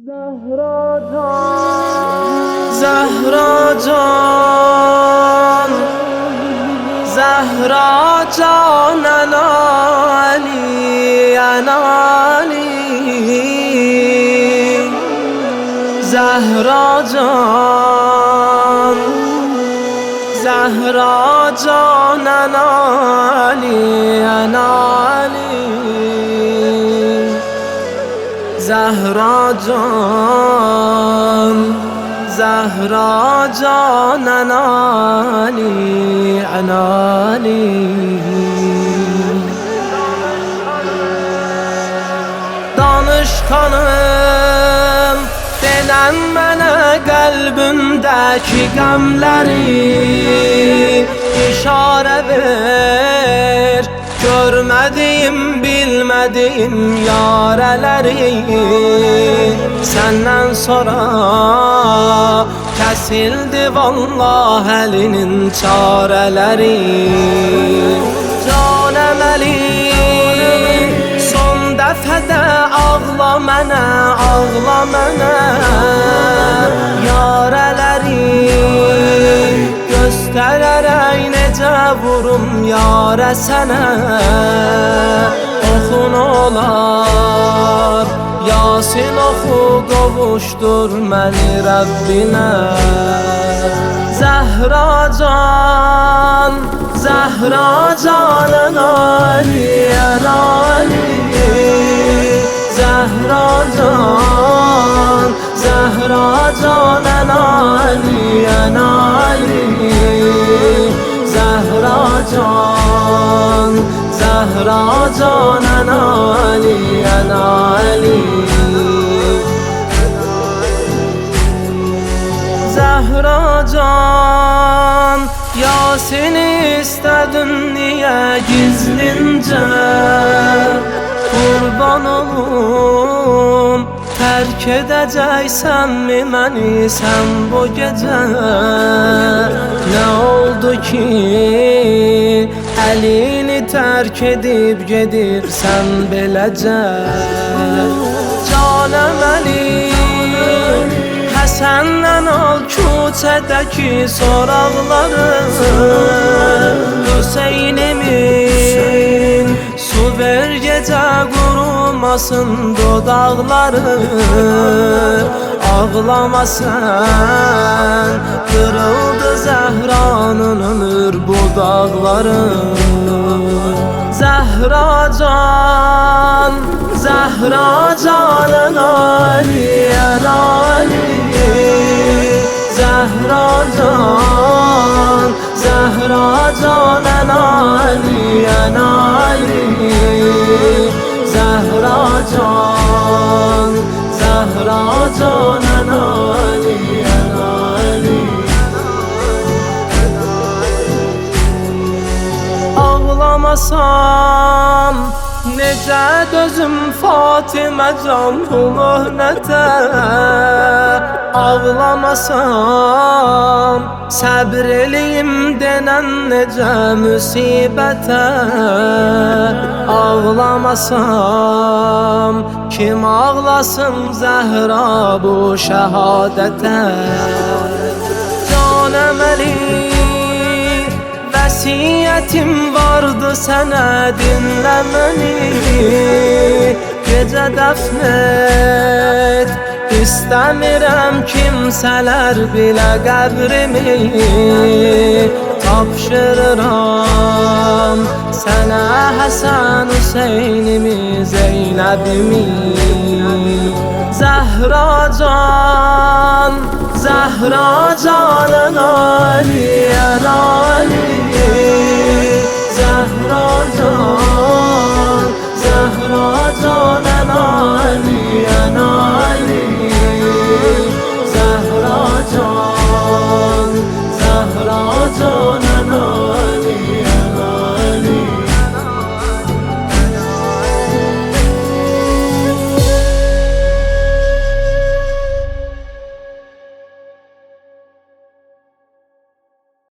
Zahra can, Zahra can, Zahra can Ali, Ali. Zahra can, Zahra can Ali, Ali. Zahra can, Zahra can Ali, Ali. Danışkanım, denen mənə qəlbimdəki qəmləri işarə ver. Görmədiyim, bilmədiyim yarələri səndən sonra kəsildi vallah əlinin çarələri. Canəm Əli, son dəfədə ağla mənə, ağla mənə yarələri göstərərək necə vurum yarə sənə. Oxun olar, Yasin oxu, qovuşdur məni Rəbbinə. Zəhra can, Zəhra canın Ali, Ali. Zəhra can, Zəhra canın Ali, Ali. Zəhra can, Zəhra canın Ali, Ali. Zəhra can, Yasin'i istədin niyə gizlincə? Qurban olum, tərk edəcəksənmi məni sən bu gecə? Nə oldu ki, əlini tərk edib gedirsən beləcə? Canəm Əli, Həsəndən al küçədəki soraqları. Hüseynimin su ver gecə qurumasın dodaqları. Ağlama sən, qırıldı Zəhranın ömür budaqları. Zəhra can, Zəhra canın Ali, Ali. Zəhra can, Zəhra canın Ali, Ali. Zəhra can, Zəhra canın Ali, Ali. Ağlamasam necə dözüm Fatimə can bu möhnətə? Ağlamasam səbr eləyim denən necə müsibətə? Ağlamasam kim ağlasın Zəhra bu şəhadətə? Canəm Əli, vəsiyyətim vardı sənə, dinlə məni. Gecə dəfn et, istəmirəm kimsələr bilə qəbrimi. Tapşırıram sənə Həsən Hüseynimi, Zeynəbimi. Zəhra can, Zəhra canın Ali, Ali. Zəhra can,